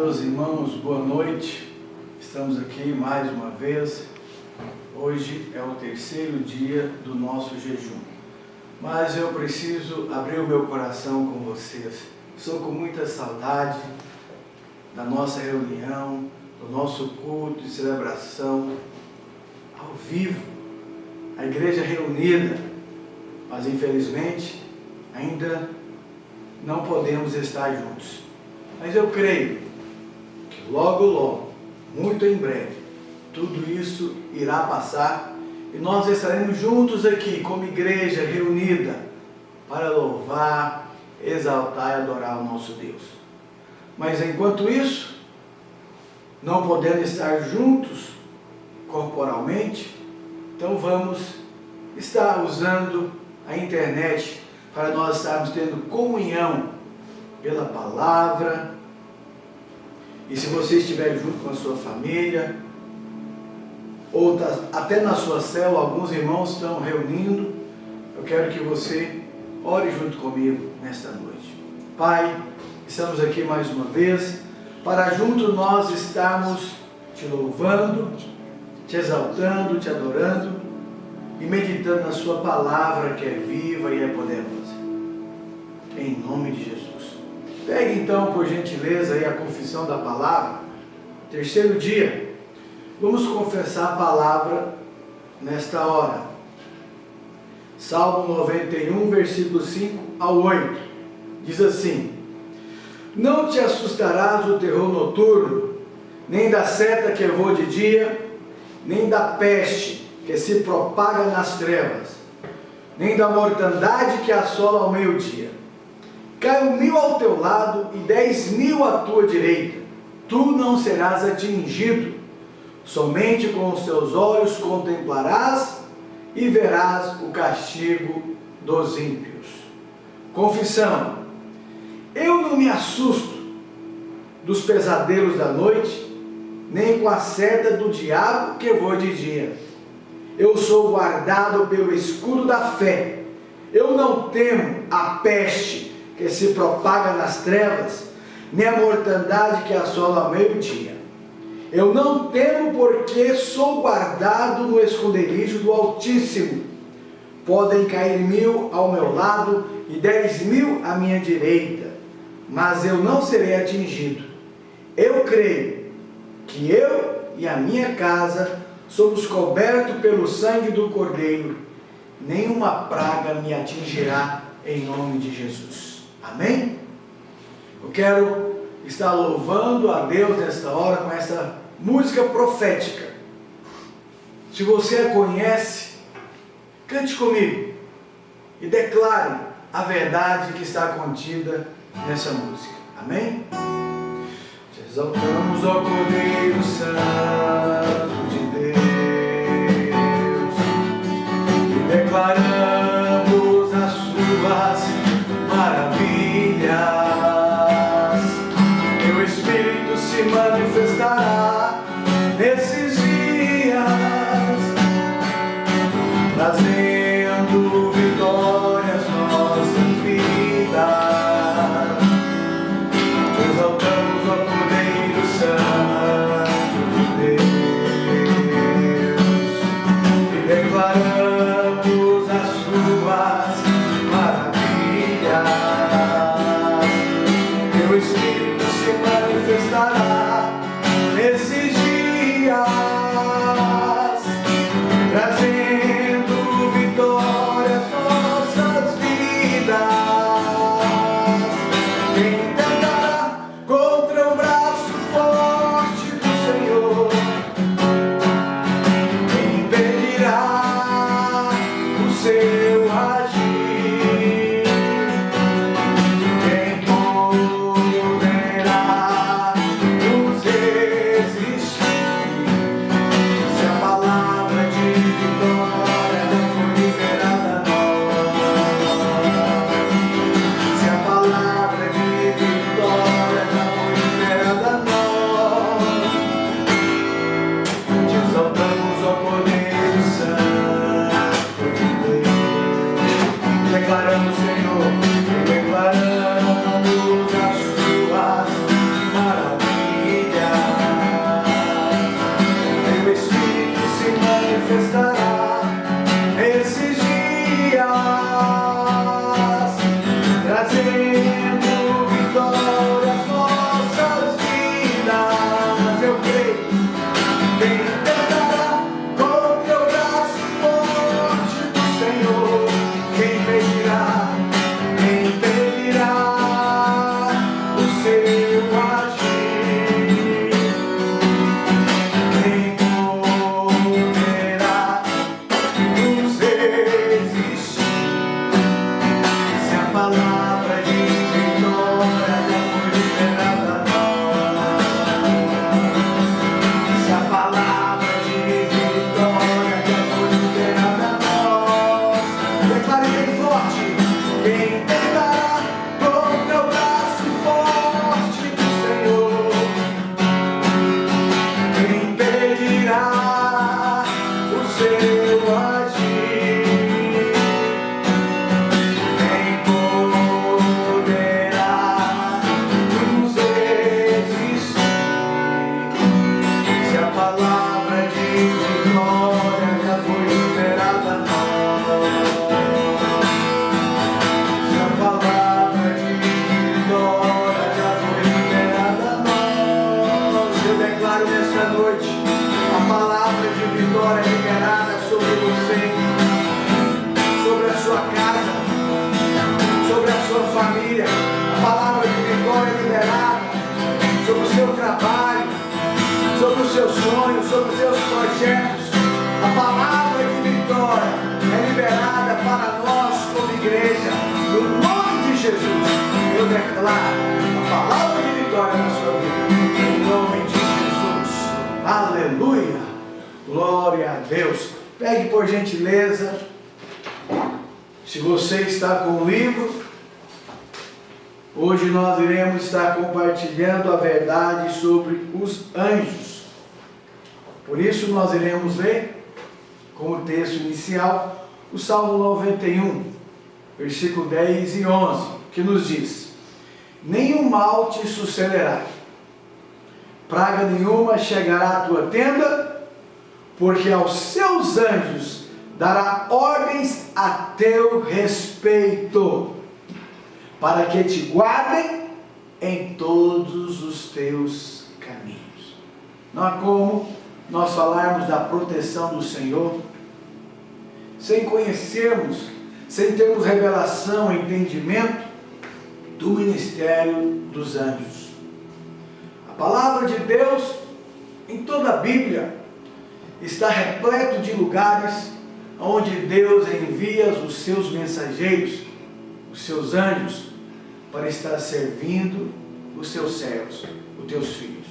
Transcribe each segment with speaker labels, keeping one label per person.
Speaker 1: meus irmãos, boa noite. Estamos aqui mais uma vez. Hoje é o terceiro dia do nosso jejum. Mas eu preciso abrir o meu coração com vocês. Estou com muita saudade da nossa reunião, do nosso culto de celebração ao vivo, a igreja reunida. Mas infelizmente ainda não podemos estar juntos. Mas eu creio que logo, muito em breve, tudo isso irá passar e nós estaremos juntos aqui como igreja reunida para louvar, exaltar e adorar o nosso Deus. Mas enquanto isso, não podendo estar juntos corporalmente, então vamos estar usando a internet para nós estarmos tendo comunhão pela palavra. E se você estiver junto com a sua família, ou até na sua célula, alguns irmãos estão reunindo, eu quero que você ore junto comigo nesta noite. Pai, estamos aqui mais uma vez, para junto nós estarmos te louvando, te exaltando, te adorando, e meditando na sua palavra que é viva e é poderosa. Em nome de Jesus. Pegue então, por gentileza, aí a confissão da palavra. Terceiro dia. Vamos confessar a palavra nesta hora. Salmo 91, versículo 5 ao 8. Diz assim: Não te assustarás do terror noturno, nem da seta que voa de dia, nem da peste que se propaga nas trevas, nem da mortandade que assola ao meio-dia. Caiam 1000 ao teu lado e 10.000 à tua direita, tu não serás atingido. Somente com os teus olhos contemplarás e verás o castigo dos ímpios. Confissão: eu não me assusto dos pesadelos da noite, nem com a seta do diabo que voa de dia. Eu sou guardado pelo escudo da fé. Eu não temo a peste que se propaga nas trevas, nem a mortandade que assola ao meio-dia. Eu não temo, porque sou guardado no esconderijo do Altíssimo. Podem cair 1000 ao meu lado e 10.000 à minha direita, mas eu não serei atingido. Eu creio que eu e a minha casa somos cobertos pelo sangue do Cordeiro. Nenhuma praga me atingirá, em nome de Jesus. Amém? Eu quero estar louvando a Deus nesta hora com essa música profética. Se você a conhece, cante comigo e declare a verdade que está contida nessa música. Amém? Te exaltamos, ó Cordeiro Santo de Deus, e declaramos as suas maravilhas. Teu Espírito se manifestará nesses dias, trazendo vitórias às nossas vidas. Te exaltamos, ó Cordeiro Santo de Deus, e declaramos as suas maravilhas. Teu Espírito se manifestará nesses dias, trazendo vitória às nossas vidas. Quem tentará contra o braço forte do Senhor? Quem impedirá o seu agir? Quem poderá nos resistir? declaro nesta noite a palavra de vitória liberada sobre você, sobre a sua casa, sobre a sua família. A palavra de vitória liberada sobre o seu trabalho, sobre os seus sonhos, sobre os seus projetos. A palavra de vitória é liberada para nós como igreja. No nome de Jesus, eu declaro a palavra de vitória na sua vida. Em nome de Jesus. Aleluia. Glória a Deus. Pegue por gentileza, se você está com o livro, hoje nós iremos estar compartilhando a verdade sobre os anjos. Por isso nós iremos ler com o texto inicial o Salmo 91, versículo 10 e 11, que nos diz: nenhum mal te sucederá, praga nenhuma chegará à tua tenda, porque aos seus anjos dará ordens a teu respeito, para que te guardem em todos os teus caminhos. Não há como nós falarmos da proteção do Senhor sem conhecermos, sem termos revelação, entendimento do ministério dos anjos. A palavra de Deus, em toda a Bíblia, está repleto de lugares onde Deus envia os seus mensageiros, os seus anjos, para estar servindo os seus servos, os teus filhos.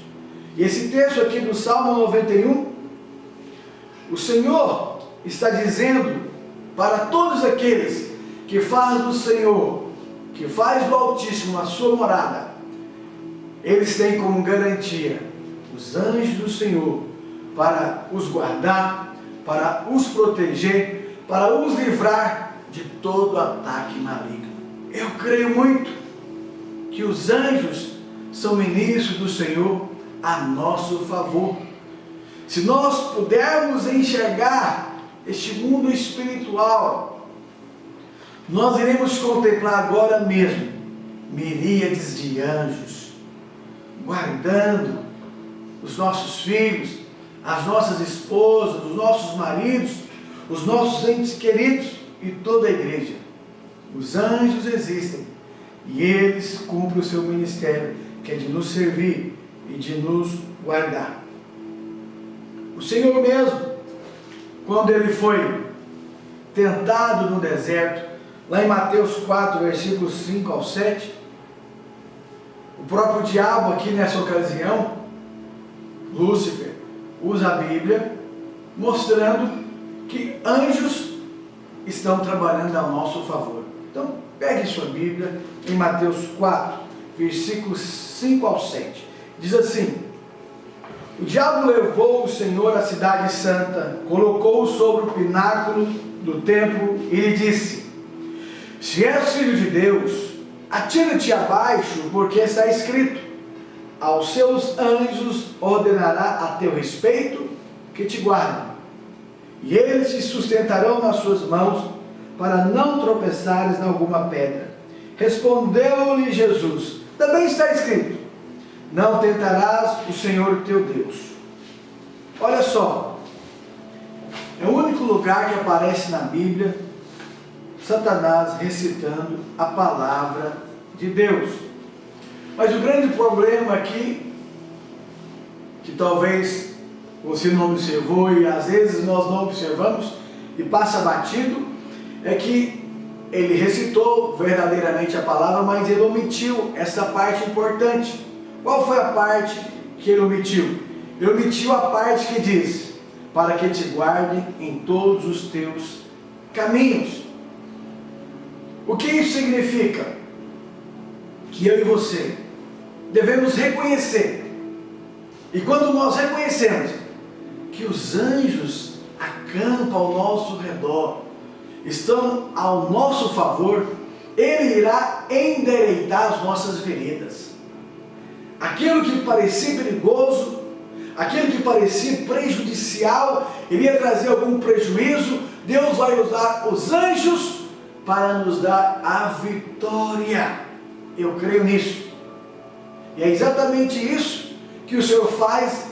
Speaker 1: E esse texto aqui do Salmo 91, o Senhor está dizendo para todos aqueles que fazem do Senhor, que faz do Altíssimo a sua morada, eles têm como garantia os anjos do Senhor para os guardar, para os proteger, para os livrar de todo ataque maligno. Eu creio muito que os anjos são ministros do Senhor a nosso favor. Se nós pudermos enxergar este mundo espiritual, nós iremos contemplar agora mesmo miríades de anjos guardando os nossos filhos, as nossas esposas, os nossos maridos, os nossos entes queridos e toda a igreja. Os anjos existem e eles cumprem o seu ministério, que é de nos servir e de nos guardar. O Senhor mesmo, quando ele foi tentado no deserto, lá em Mateus 4, versículos 5 ao 7, o próprio diabo aqui nessa ocasião, Lúcifer, usa a Bíblia, mostrando que anjos estão trabalhando a nosso favor. Então, pegue sua Bíblia em Mateus 4, versículos 5 ao 7. Diz assim: o diabo levou o Senhor à cidade santa, colocou-o sobre o pináculo do templo e lhe disse: se és filho de Deus, atira-te abaixo, porque está escrito: aos seus anjos ordenará a teu respeito que te guardem, e eles te sustentarão nas suas mãos, para não tropeçares em alguma pedra. Respondeu-lhe Jesus: também está escrito: não tentarás o Senhor teu Deus. Olha só, é o único lugar que aparece na Bíblia Satanás recitando a palavra de Deus. Mas o grande problema aqui, que talvez você não observou e às vezes nós não observamos e passa batido, é que ele recitou verdadeiramente a palavra, mas ele omitiu essa parte importante. Qual foi a parte que ele omitiu? Ele omitiu a parte que diz: para que te guarde em todos os teus caminhos. O que isso significa? Que eu e você devemos reconhecer, e quando nós reconhecemos que os anjos acampam ao nosso redor, estão ao nosso favor, ele irá endireitar as nossas veredas. Aquilo que parecia perigoso, aquilo que parecia prejudicial, iria trazer algum prejuízo, Deus vai usar os anjos para nos dar a vitória. Eu creio nisso. E é exatamente isso que o Senhor faz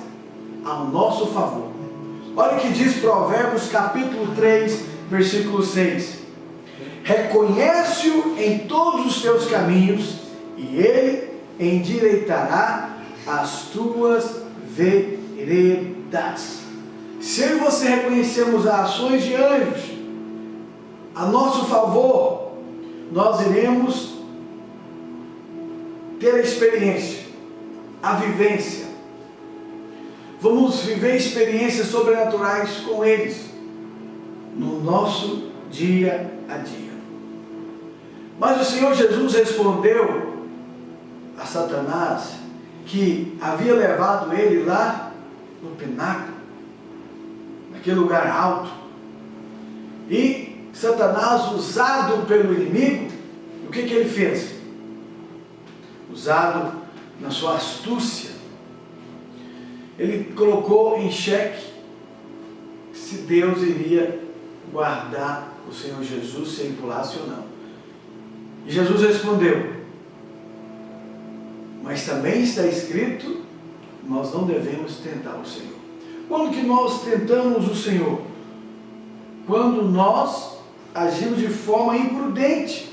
Speaker 1: ao nosso favor. Olha o que diz Provérbios capítulo 3, versículo 6. Reconhece-o em todos os teus caminhos, e ele endireitará as tuas veredas. Se eu e você reconhecermos as ações de anjos a nosso favor, nós iremos ter a experiência, a vivência. Vamos viver experiências sobrenaturais com eles no nosso dia a dia. Mas o Senhor Jesus respondeu a Satanás, que havia levado ele lá no pináculo, naquele lugar alto, e Satanás, usado pelo inimigo, o que ele fez? Usado na sua astúcia, ele colocou em xeque se Deus iria guardar o Senhor Jesus, se ele pulasse ou não. E Jesus respondeu: mas também está escrito, nós não devemos tentar o Senhor. Quando que nós tentamos o Senhor? Quando nós agimos de forma imprudente,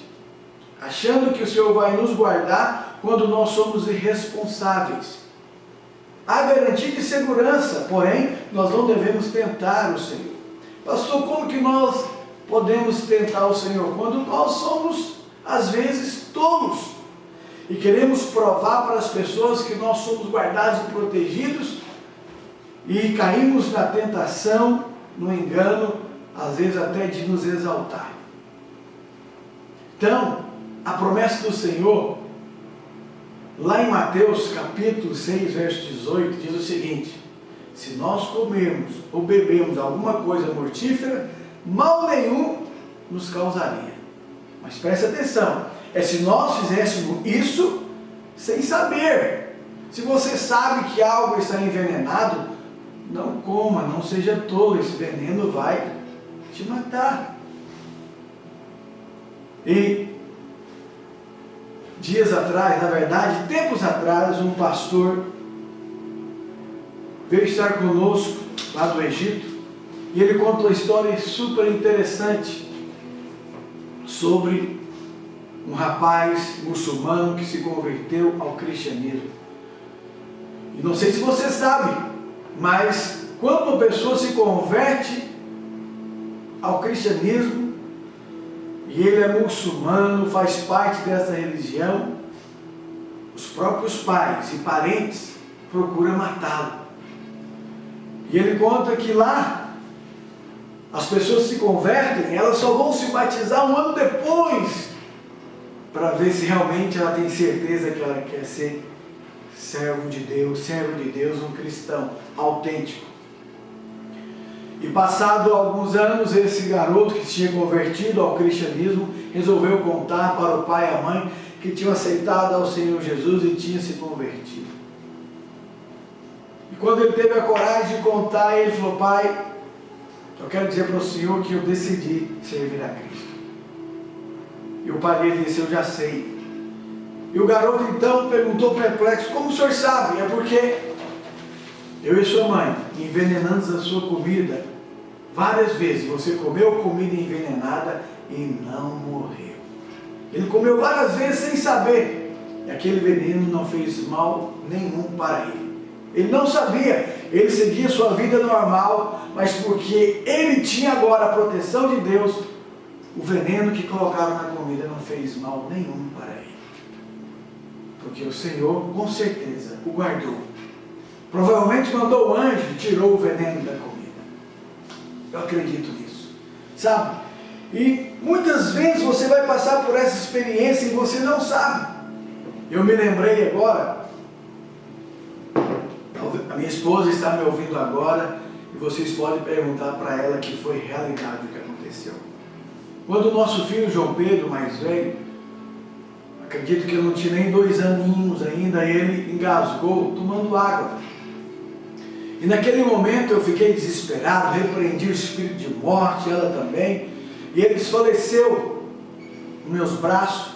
Speaker 1: achando que o Senhor vai nos guardar quando nós somos irresponsáveis. Há garantia de segurança, porém, nós não devemos tentar o Senhor. Pastor, como que nós podemos tentar o Senhor? Quando nós somos, às vezes, tolos e queremos provar para as pessoas que nós somos guardados e protegidos e caímos na tentação, no engano, às vezes até de nos exaltar. Então, a promessa do Senhor, lá em Mateus capítulo 6, verso 18, diz o seguinte: se nós comermos ou bebermos alguma coisa mortífera, mal nenhum nos causaria. Mas preste atenção, é se nós fizéssemos isso sem saber. Se você sabe que algo está envenenado, não coma, não seja tolo, esse veneno vai te matar. E dias atrás, na verdade, tempos atrás, um pastor veio estar conosco lá do Egito e ele contou uma história super interessante sobre um rapaz muçulmano que se converteu ao cristianismo. E não sei se você sabe, mas quando uma pessoa se converte ao cristianismo e ele é muçulmano, faz parte dessa religião, os próprios pais e parentes procuram matá-lo. E ele conta que lá as pessoas se convertem, elas só vão se batizar um ano depois, para ver se realmente ela tem certeza que ela quer ser servo de Deus, um cristão autêntico. E passado alguns anos, esse garoto que se tinha convertido ao cristianismo resolveu contar para o pai e a mãe que tinham aceitado ao Senhor Jesus e tinha se convertido. E quando ele teve a coragem de contar, ele falou: pai, eu quero dizer para o Senhor que eu decidi servir a Cristo. E o pai dele disse: eu já sei. E o garoto então perguntou perplexo: como o senhor sabe? É porque eu e sua mãe envenenamos a sua comida várias vezes. Você comeu comida envenenada e não morreu. Ele comeu várias vezes sem saber. E aquele veneno não fez mal nenhum para ele. Ele não sabia. Ele seguia sua vida normal, mas porque ele tinha agora a proteção de Deus, o veneno que colocaram na comida não fez mal nenhum para ele. Porque o Senhor, com certeza, o guardou. Provavelmente mandou o anjo e tirou o veneno da comida. Eu acredito nisso. Sabe? E muitas vezes você vai passar por essa experiência e você não sabe. Eu me lembrei agora, a minha esposa está me ouvindo agora, e vocês podem perguntar para ela que foi realidade o que aconteceu. Quando o nosso filho João Pedro, mais velho, acredito que ele não tinha nem 2 aninhos ainda, ele engasgou tomando água. E naquele momento eu fiquei desesperado, repreendi o espírito de morte, ela também, e ele desfaleceu nos meus braços.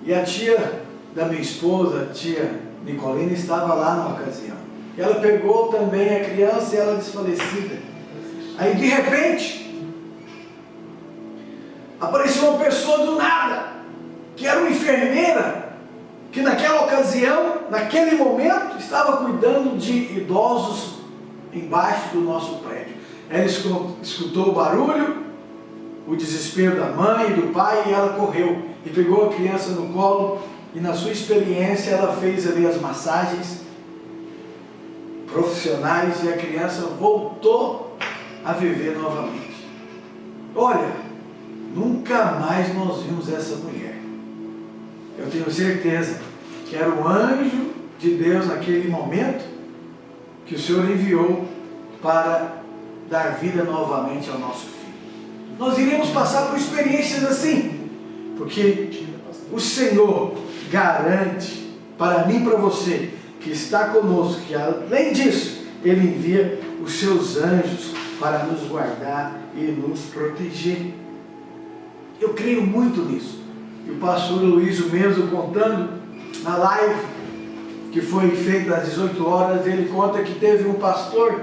Speaker 1: E a tia da minha esposa, a tia Nicolina, estava lá na ocasião. E ela pegou também a criança e ela desfalecida. Aí de repente, apareceu uma pessoa do nada, que era uma enfermeira, que naquela ocasião, naquele momento, estava cuidando de idosos embaixo do nosso prédio. Ela escutou o barulho, o desespero da mãe e do pai, e ela correu e pegou a criança no colo, e na sua experiência ela fez ali as massagens profissionais, e a criança voltou a viver novamente. Olha, nunca mais nós vimos essa mulher. Eu tenho certeza que era o anjo de Deus naquele momento que o Senhor enviou para dar vida novamente ao nosso filho. Nós iremos passar por experiências assim, porque o Senhor garante para mim e para você que está conosco, que além disso, Ele envia os seus anjos para nos guardar e nos proteger. Eu creio muito nisso. E o pastor Luiz mesmo contando na live que foi feita às 18 horas, ele conta que teve um pastor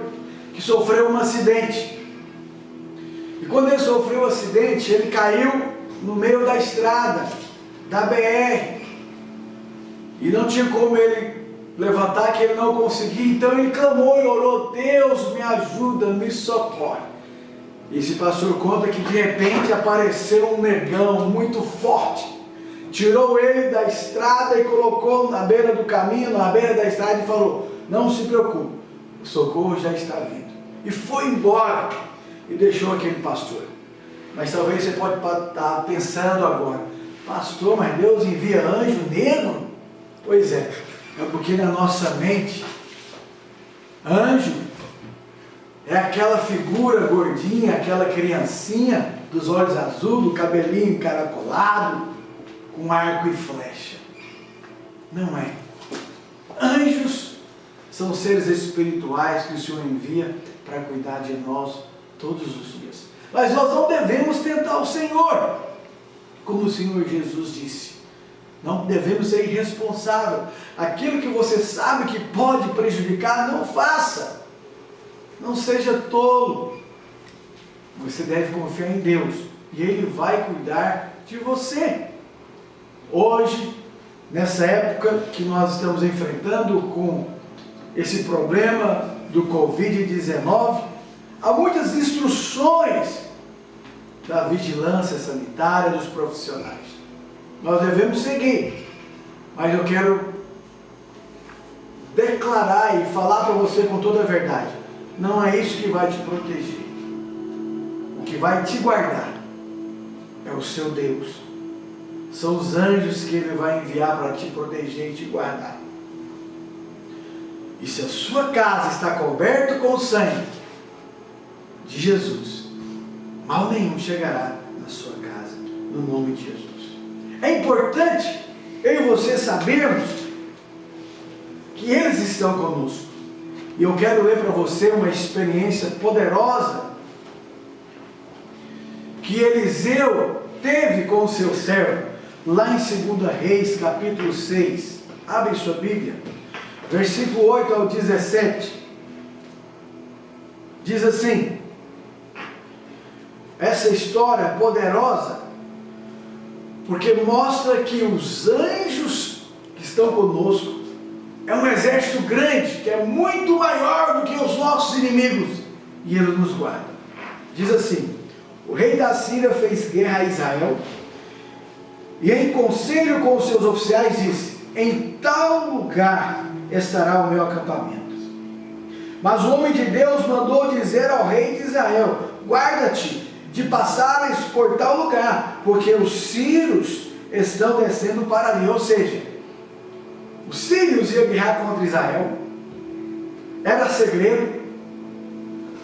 Speaker 1: que sofreu um acidente. E quando ele sofreu o acidente, ele caiu no meio da estrada, da BR. E não tinha como ele levantar, que ele não conseguia. Então ele clamou e orou: Deus me ajuda, me socorre. E esse pastor conta que de repente apareceu um negão muito forte. Tirou ele da estrada e colocou na beira do caminho, na beira da estrada, e falou: não se preocupe, o socorro já está vindo. E foi embora e deixou aquele pastor. Mas talvez você pode estar pensando agora: pastor, mas Deus envia anjo negro? Pois é porque na nossa mente, anjo é aquela figura gordinha, aquela criancinha dos olhos azuis, do cabelinho encaracolado, com arco e flecha. Não é. Anjos são seres espirituais que o Senhor envia para cuidar de nós todos os dias. Mas nós não devemos tentar o Senhor, como o Senhor Jesus disse. Não devemos ser irresponsáveis. Aquilo que você sabe que pode prejudicar, não faça. Não seja tolo. Você deve confiar em Deus e Ele vai cuidar de você. Hoje, nessa época que nós estamos enfrentando com esse problema do Covid-19, há muitas instruções da vigilância sanitária dos profissionais. Nós devemos seguir, mas eu quero declarar e falar para você com toda a verdade: não é isso que vai te proteger. O que vai te guardar é o seu Deus. São os anjos que Ele vai enviar para te proteger e te guardar. E se a sua casa está coberta com o sangue de Jesus, mal nenhum chegará na sua casa, no nome de Jesus. É importante eu e você sabermos que eles estão conosco. E eu quero ler para você uma experiência poderosa que Eliseu teve com o seu servo, lá em 2 Reis, capítulo 6. Abre sua Bíblia, versículo 8 ao 17. Diz assim: essa história é poderosa, porque mostra que os anjos que estão conosco é um exército grande, que é muito maior do que os nossos inimigos, e Ele nos guarda. Diz assim: o rei da Síria fez guerra a Israel, e em conselho com os seus oficiais disse: em tal lugar estará o meu acampamento. Mas o homem de Deus mandou dizer ao rei de Israel: guarda-te de passares por tal lugar, porque os sírios estão descendo para ali. Ou seja, os sírios iam guerrear contra Israel. Era segredo.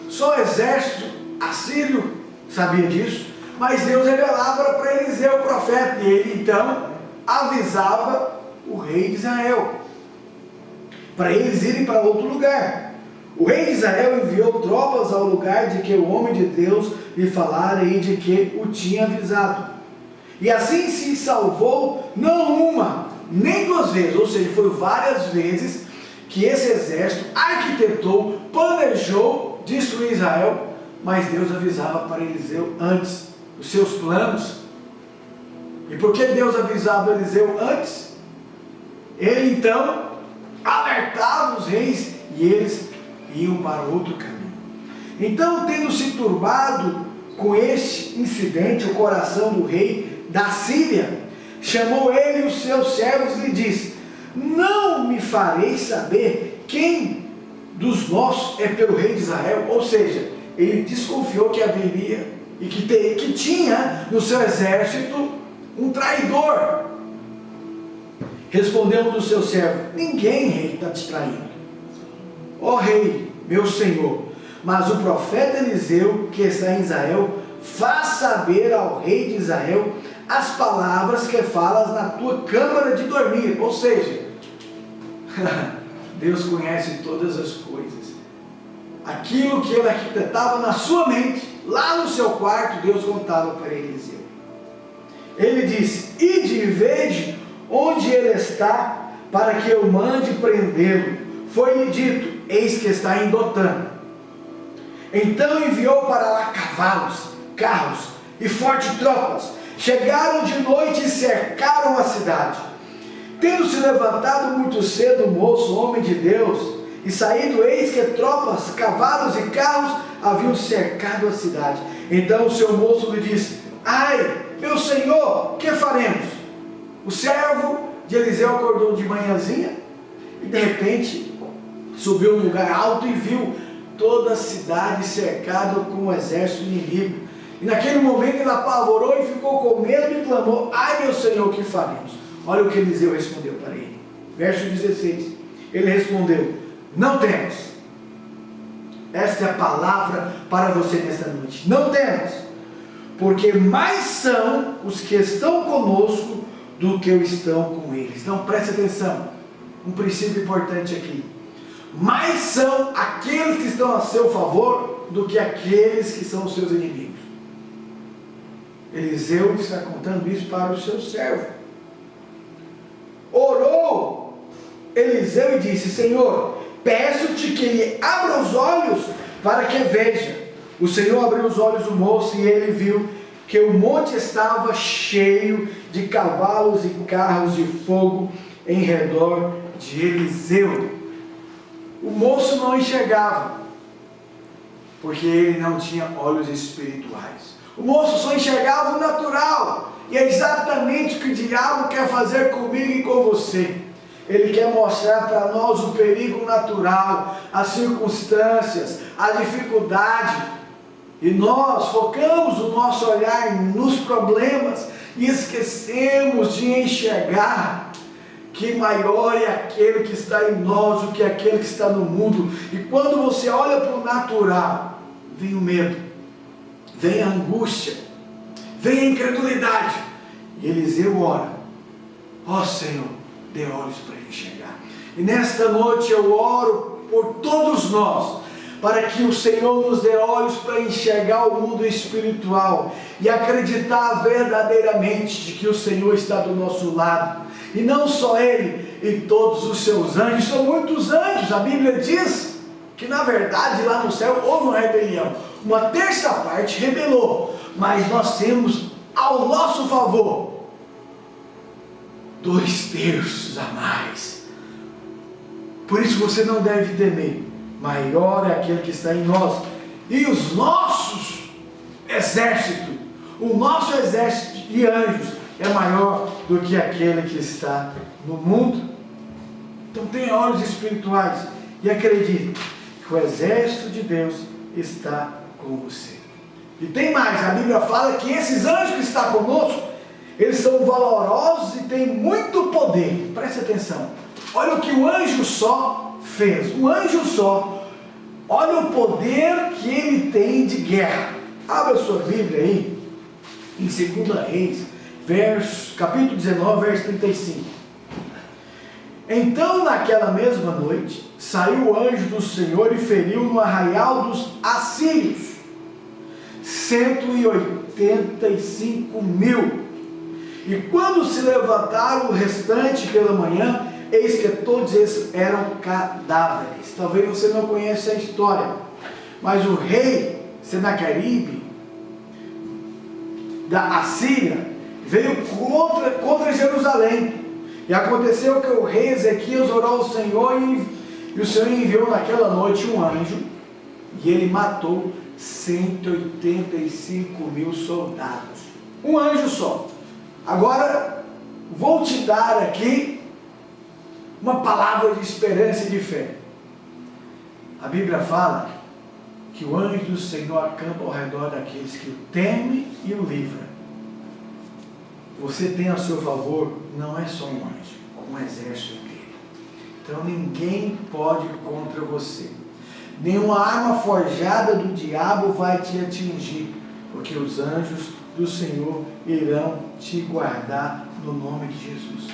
Speaker 1: Só o exército assírio sabia disso, mas Deus revelava para Eliseu, o profeta, e ele então avisava o rei de Israel para eles irem para outro lugar. O rei de Israel enviou tropas ao lugar de que o homem de Deus lhe falara e de que o tinha avisado. E assim se salvou, não uma, nem duas vezes, ou seja, foi várias vezes que esse exército arquitetou, planejou destruir Israel, mas Deus avisava para Eliseu antes os seus planos. E por que Deus avisava Eliseu antes? Ele então alertava os reis e eles iam para outro caminho. Então, tendo se turbado com este incidente o coração do rei da Síria, chamou ele os seus servos e lhe disse: não me fareis saber quem dos nossos é pelo rei de Israel? Ou seja, ele desconfiou que haveria e que tinha no seu exército um traidor. Respondeu um dos seus servos: ninguém, rei, está te traindo, ó rei, meu senhor, mas o profeta Eliseu, que está em Israel, faz saber ao rei de Israel as palavras que falas na tua câmara de dormir. Ou seja, Deus conhece todas as coisas. Aquilo que ele arquitetava na sua mente, lá no seu quarto, Deus contava para Eliseu. Ele disse: ide e vede onde ele está, para que eu mande prendê-lo. Foi-lhe dito: eis que está em Dotã. Então enviou para lá cavalos, carros e fortes tropas. Chegaram de noite e cercaram a cidade. Tendo se levantado muito cedo o moço, homem de Deus, e saído, eis que tropas, cavalos e carros haviam cercado a cidade. Então o seu moço lhe disse: ai, meu senhor, que faremos? O servo de Eliseu acordou de manhãzinha e de repente subiu num lugar alto e viu toda a cidade cercada com um exército inimigo. E naquele momento ele apavorou e ficou com medo e clamou: ai, meu senhor, o que faremos? Olha o que Eliseu respondeu para ele. Verso 16. Ele respondeu: não temos. Esta é a palavra para você nesta noite. Não temos, porque mais são os que estão conosco do que os que estão com eles. Então preste atenção, um princípio importante aqui: mais são aqueles que estão a seu favor do que aqueles que são os seus inimigos. Eliseu está contando isso para o seu servo. Orou Eliseu e disse: Senhor, peço-te que lhe abra os olhos para que veja. O Senhor abriu os olhos do moço e ele viu que o monte estava cheio de cavalos e carros de fogo em redor de Eliseu. O moço não enxergava, porque ele não tinha olhos espirituais. O moço só enxergava o natural, e é exatamente o que o diabo quer fazer comigo e com você. Ele quer mostrar para nós o perigo natural, as circunstâncias, a dificuldade, e nós focamos o nosso olhar nos problemas e esquecemos de enxergar que maior é aquele que está em nós do que aquele que está no mundo. E quando você olha para o natural, vem o medo, vem a angústia, vem a incredulidade. E Eliseu ora: ó Senhor, dê olhos para enxergar. E nesta noite eu oro por todos nós, para que o Senhor nos dê olhos para enxergar o mundo espiritual e acreditar verdadeiramente de que o Senhor está do nosso lado. E não só Ele, e todos os seus anjos. São muitos anjos. A Bíblia diz que na verdade lá no céu houve uma rebelião. Uma terça parte rebelou, mas nós temos ao nosso favor 2/3 a mais. Por isso você não deve temer. Maior é aquele que está em nós. E os nossos exércitos, o nosso exército de anjos é maior do que aquele que está no mundo. Então tenha olhos espirituais e acredite que o exército de Deus está com você. E tem mais, a Bíblia fala que esses anjos que estão conosco, eles são valorosos e têm muito poder. Preste atenção, olha o que o anjo só fez. Um anjo só, olha o poder que ele tem de guerra. Abra a sua Bíblia aí em 2 Reis, capítulo 19, verso 35. Então naquela mesma noite saiu o anjo do Senhor e feriu no arraial dos assírios 185.000. E quando se levantaram o restante pela manhã, eis que todos eles eram cadáveres. Talvez você não conheça a história, mas o rei Senaqueribe da Assíria veio contra Jerusalém. E aconteceu que o rei Ezequias orou ao Senhor e o Senhor enviou naquela noite um anjo e ele matou 185.000 soldados. Um anjo só. Agora, vou te dar aqui uma palavra de esperança e de fé. A Bíblia fala que o anjo do Senhor acampa ao redor daqueles que o temem e o livra. Você tem a seu favor, não é só um anjo, um exército inteiro. Então ninguém pode ir contra você. Nenhuma arma forjada do diabo vai te atingir, porque os anjos do Senhor irão te guardar no nome de Jesus.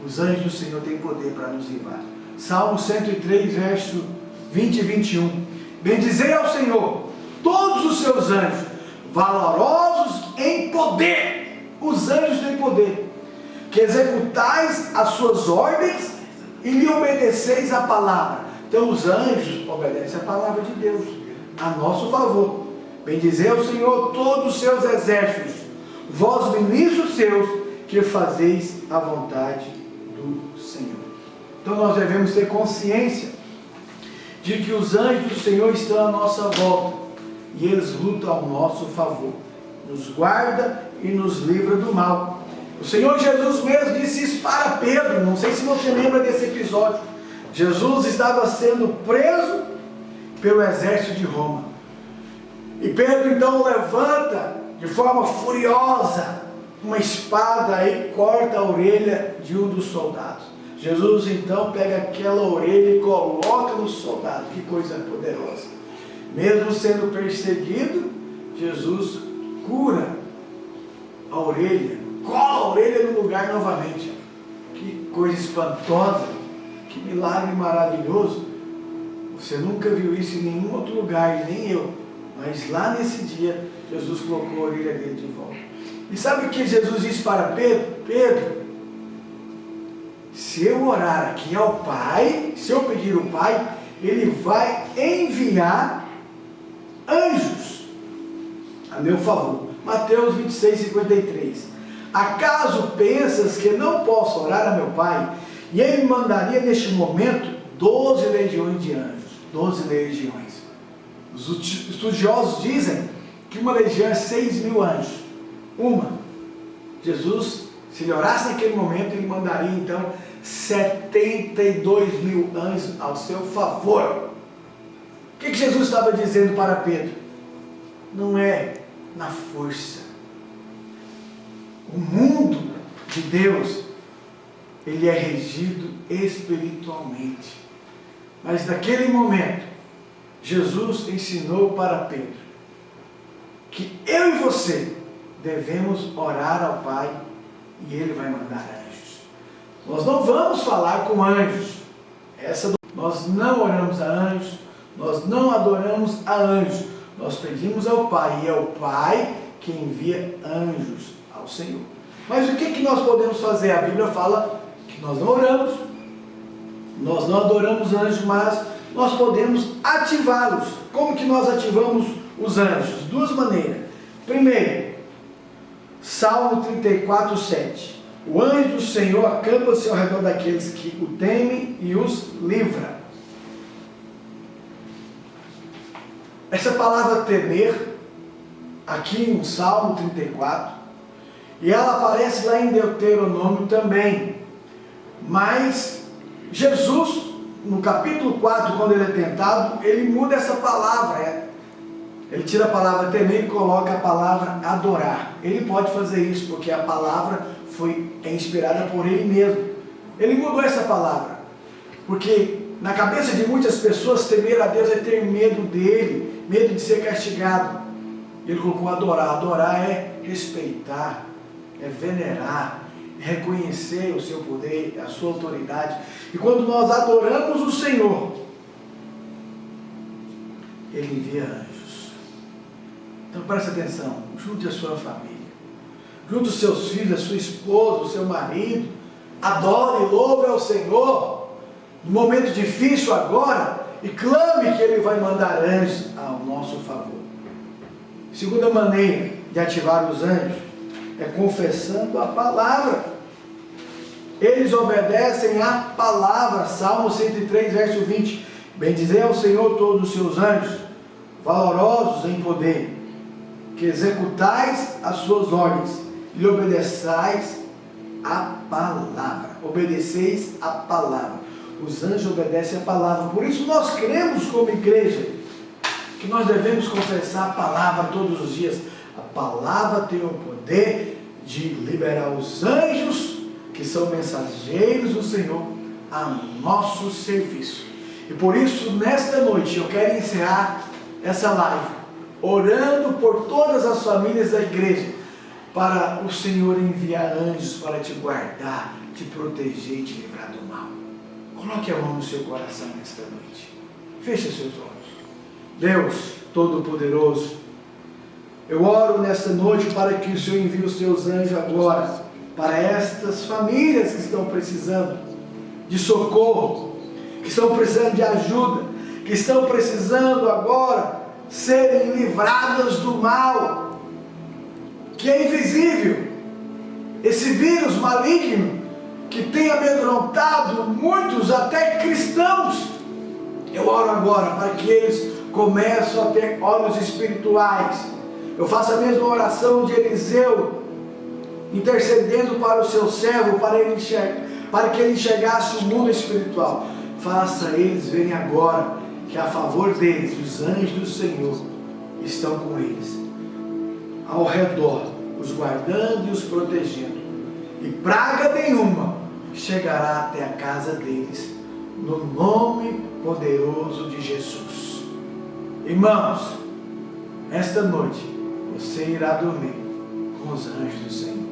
Speaker 1: Os anjos do Senhor têm poder para nos livrar. Salmo 103, verso 20 e 21. Bendizei ao Senhor todos os seus anjos, valorosos em poder. Os anjos têm poder, que executais as suas ordens e lhe obedeceis a palavra. Então os anjos obedecem a palavra de Deus a nosso favor. Bendizei ao Senhor todos os seus exércitos, vós ministros seus, que fazeis a vontade do Senhor. Então nós devemos ter consciência de que os anjos do Senhor estão à nossa volta e eles lutam ao nosso favor, nos guarda e nos livra do mal. O Senhor Jesus mesmo disse isso para Pedro. Não sei se você lembra desse episódio. Jesus estava sendo preso pelo exército de Roma, e Pedro então levanta de forma furiosa uma espada e corta a orelha de um dos soldados. Jesus então pega aquela orelha e coloca no soldado. Que coisa poderosa! Mesmo sendo perseguido, Jesus cura a orelha, cola a orelha no lugar novamente. Que coisa espantosa, que milagre maravilhoso. Você nunca viu isso em nenhum outro lugar, nem eu, mas lá nesse dia Jesus colocou a orelha dele de volta. E sabe o que Jesus disse para Pedro? Pedro, se eu orar aqui ao Pai, se eu pedir ao Pai, Ele vai enviar anjos a meu favor. Mateus 26, 53. Acaso pensas que não posso orar a meu Pai, e Ele me mandaria neste momento 12 legiões de anjos? 12 legiões. Os estudiosos dizem que uma legião é 6.000 anjos. Jesus, se ele orasse naquele momento, ele mandaria então 72.000 anjos ao seu favor. O que Jesus estava dizendo para Pedro? Não é na força. O mundo de Deus, ele é regido espiritualmente. Mas naquele momento, Jesus ensinou para Pedro que eu e você devemos orar ao Pai e Ele vai mandar anjos. Nós não vamos falar com anjos. Nós não oramos a anjos, nós não adoramos a anjos. Nós pedimos ao Pai e é o Pai que envia anjos ao Senhor. Mas o que nós podemos fazer? A Bíblia fala que nós não oramos, nós não adoramos anjos, mas nós podemos ativá-los. Como que nós ativamos os anjos? De duas maneiras. Primeiro, Salmo 34, 7. O anjo do Senhor acampa-se ao redor daqueles que o temem e os livra. Essa palavra temer, aqui no Salmo 34, e ela aparece lá em Deuteronômio também. Mas Jesus, no capítulo 4, quando ele é tentado, ele muda essa palavra. Ele tira a palavra temer e coloca a palavra adorar. Ele pode fazer isso, porque a palavra é inspirada por ele mesmo. Ele mudou essa palavra, porque na cabeça de muitas pessoas, temer a Deus é ter medo dele, medo de ser castigado. Ele colocou adorar. Adorar é respeitar, é venerar, é reconhecer o seu poder, a sua autoridade. E quando nós adoramos o Senhor, Ele envia anjos. Então preste atenção, junte a sua família, junte os seus filhos, a sua esposa, o seu marido, adore, louve ao Senhor, no momento difícil agora, e clame que Ele vai mandar anjos ao nosso favor. Segunda maneira de ativar os anjos é confessando a palavra. Eles obedecem à palavra. Salmo 103, verso 20. Bendizei ao Senhor todos os seus anjos, valorosos em poder, que executais as suas ordens e obedeçais a palavra. Obedeceis a palavra. Os anjos obedecem a palavra. Por isso nós cremos como igreja que nós devemos confessar a palavra todos os dias. A palavra tem o poder de liberar os anjos, que são mensageiros do Senhor, a nosso serviço. E por isso, nesta noite, eu quero encerrar essa live, orando por todas as famílias da igreja, para o Senhor enviar anjos para te guardar, te proteger e te livrar do mal. Coloque a mão no seu coração nesta noite. Feche seus olhos. Deus Todo-Poderoso, eu oro nesta noite para que o Senhor envie os teus anjos agora, para estas famílias que estão precisando de socorro, que estão precisando de ajuda, que estão precisando agora serem livradas do mal, que é invisível, esse vírus maligno que tem amedrontado muitos, até cristãos. Eu oro agora para que eles comecem a ter olhos espirituais. Eu faço a mesma oração de Eliseu, intercedendo para o seu servo, para que ele enxergasse o mundo espiritual. Faça eles verem agora que a favor deles, os anjos do Senhor estão com eles, ao redor, os guardando e os protegendo, e praga nenhuma chegará até a casa deles, no nome poderoso de Jesus. Irmãos, esta noite você irá dormir com os anjos do Senhor.